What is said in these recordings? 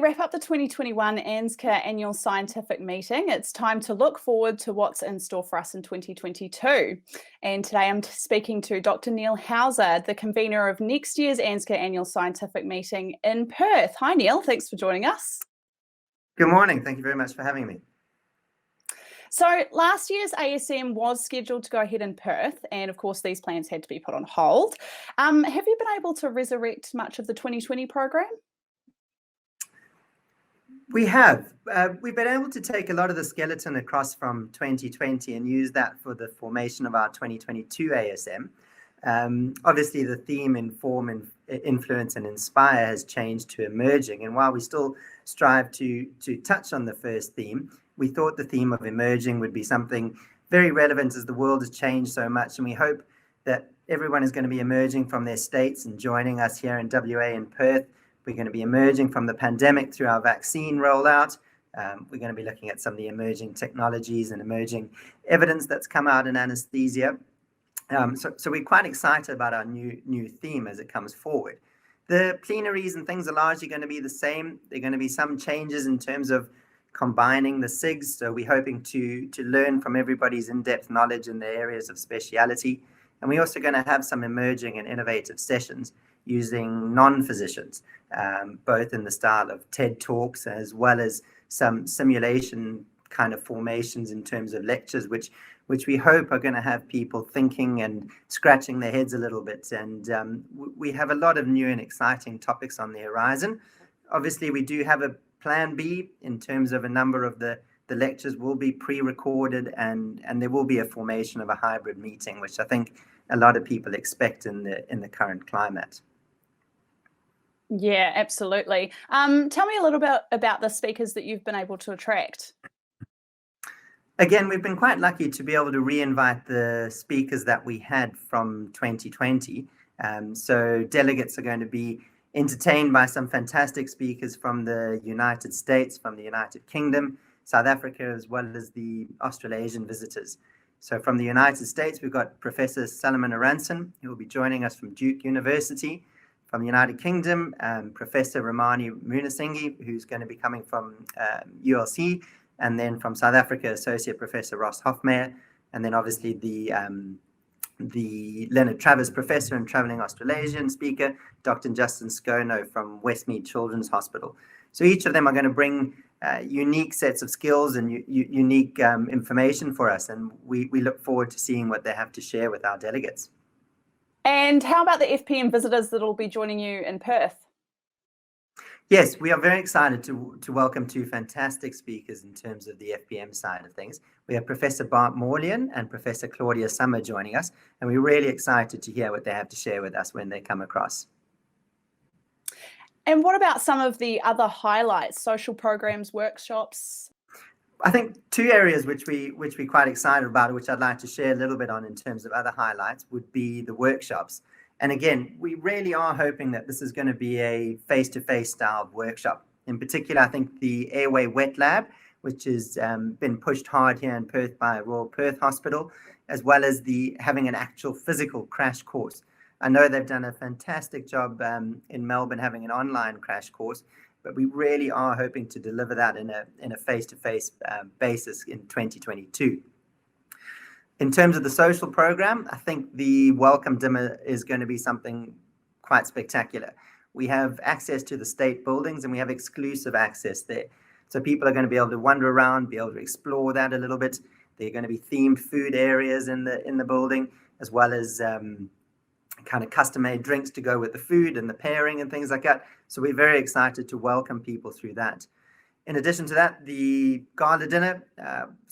wrap up the 2021 ANZCA Annual Scientific Meeting, it's time to look forward to what's in store for us in 2022. And today I'm speaking to Dr. Neil Hauser, the convener of next year's ANZCA Annual Scientific Meeting in Perth. Hi Neil, thanks for joining us. Good morning, thank you very much for having me. So last year's ASM was scheduled to go ahead in Perth, and of course these plans had to be put on hold. Have you been able to resurrect much of the 2020 program? We have. We've been able to take a lot of the skeleton across from 2020 and use that for the formation of our 2022 ASM. Obviously, the theme Inform, Influence and Inspire has changed to Emerging. And while we still strive to touch on the first theme, we thought the theme of Emerging would be something very relevant as the world has changed so much. And we hope that everyone is going to be emerging from their states and joining us here in WA in Perth. We're going to be emerging from the pandemic through our vaccine rollout. We're going to be looking at some of the emerging technologies and emerging evidence that's come out in anesthesia. So we're quite excited about our new theme as it comes forward. The plenaries and things are largely going to be the same. There are going to be some changes in terms of combining the SIGs. So we're hoping to learn from everybody's in-depth knowledge in their areas of speciality. And we're also going to have some emerging and innovative sessions using non-physicians, both in the style of TED Talks as well as some simulation kind of formations in terms of lectures, which we hope are going to have people thinking and scratching their heads a little bit. And we have a lot of new and exciting topics on the horizon. Obviously, we do have a plan B in terms of a number of the lectures will be pre-recorded and there will be a formation of a hybrid meeting, which I think a lot of people expect in the current climate. Yeah, absolutely. Tell me a little bit about the speakers that you've been able to attract. Again, we've been quite lucky to be able to re-invite the speakers that we had from 2020. So delegates are going to be entertained by some fantastic speakers from the United States, from the United Kingdom, South Africa, as well as the Australasian visitors. So from the United States, we've got Professor Salomon Aranson, who will be joining us from Duke University. From the United Kingdom, Professor Ramani Munasinghe, who's going to be coming from ULC, and then from South Africa, Associate Professor Ross Hofmeyer, and then obviously the Leonard Travers Professor and Travelling Australasian speaker, Dr. Justin Skono from Westmead Children's Hospital. So each of them are going to bring unique sets of skills and unique information for us, and we look forward to seeing what they have to share with our delegates. And how about the FPM visitors that will be joining you in Perth? Yes, we are very excited to welcome two fantastic speakers in terms of the FPM side of things. We have Professor Bart Morlian and Professor Claudia Summer joining us, and we're really excited to hear what they have to share with us when they come across. And what about some of the other highlights, social programs, workshops? I think two areas which we're quite excited about, which I'd like to share a little bit on in terms of other highlights, would be the workshops. And again, we really are hoping that this is going to be a face-to-face style workshop. In particular, I think the Airway Wet Lab, which has been pushed hard here in Perth by Royal Perth Hospital, as well as having an actual physical crash course. I know they've done a fantastic job in Melbourne having an online crash course, but we really are hoping to deliver that in a face-to-face basis in 2022. In terms of the social program, I think the welcome dinner is going to be something quite spectacular. We have access to the state buildings and we have exclusive access there. So people are going to be able to wander around, be able to explore that a little bit. There are going to be themed food areas in the building, as well as kind of custom-made drinks to go with the food and the pairing and things like that. So we're very excited to welcome people through that. In addition to that, the gala dinner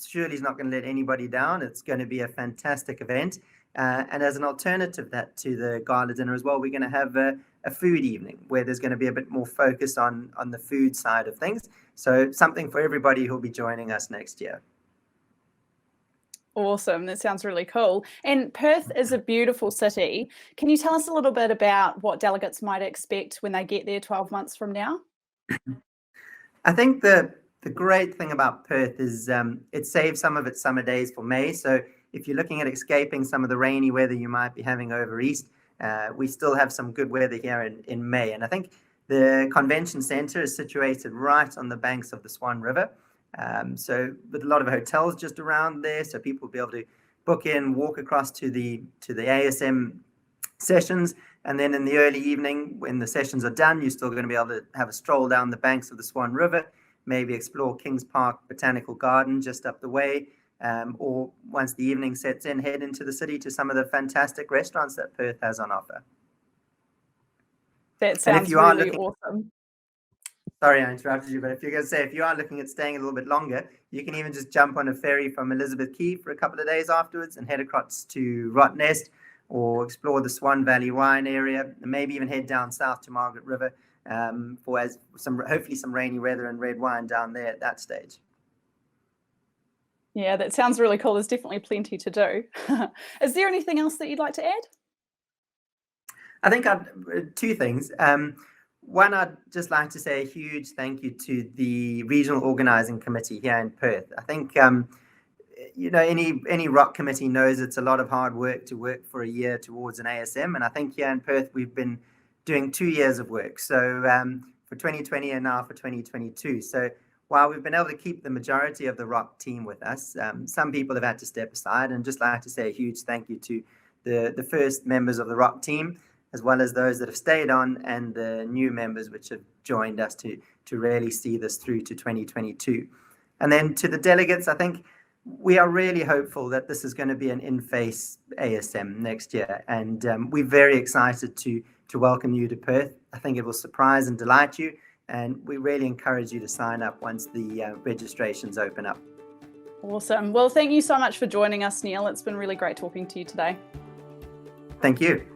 surely is not going to let anybody down. It's going to be a fantastic event. And as an alternative to the gala dinner as well, we're going to have a food evening where there's going to be a bit more focus on the food side of things. So something for everybody who'll be joining us next year. Awesome. That sounds really cool. And Perth is a beautiful city. Can you tell us a little bit about what delegates might expect when they get there 12 months from now? I think the great thing about Perth is it saves some of its summer days for May. So if you're looking at escaping some of the rainy weather you might be having over East, we still have some good weather here in May. And I think The convention centre is situated right on the banks of the Swan River. So with a lot of hotels just around there, so people will be able to book in, walk across to the ASM sessions, and then in the early evening, when the sessions are done, you're still going to be able to have a stroll down the banks of the Swan River, maybe explore Kings Park Botanical Garden just up the way, or once the evening sets in, head into the city to some of the fantastic restaurants that Perth has on offer. That sounds really awesome. Sorry, I interrupted you, but if you're going to say, if you are looking at staying a little bit longer, you can even just jump on a ferry from Elizabeth Quay for a couple of days afterwards and head across to Rottnest, or explore the Swan Valley wine area, and maybe even head down south to Margaret River for hopefully some rainy weather and red wine down there at that stage. Yeah, that sounds really cool. There's definitely plenty to do. Is there anything else that you'd like to add? I think two things. One, I'd just like to say a huge thank you to the Regional Organising Committee here in Perth. I think, any ROC committee knows it's a lot of hard work to work for a year towards an ASM. And I think here in Perth, we've been doing 2 years of work. So for 2020 and now for 2022. So while we've been able to keep the majority of the ROC team with us, some people have had to step aside, and just like to say a huge thank you to the first members of the ROC team, as well as those that have stayed on, and the new members which have joined us to really see this through to 2022. And then to the delegates, I think we are really hopeful that this is going to be an in-face ASM next year. And we're very excited to welcome you to Perth. I think it will surprise and delight you. And we really encourage you to sign up once the registrations open up. Awesome. Well, thank you so much for joining us, Neil. It's been really great talking to you today. Thank you.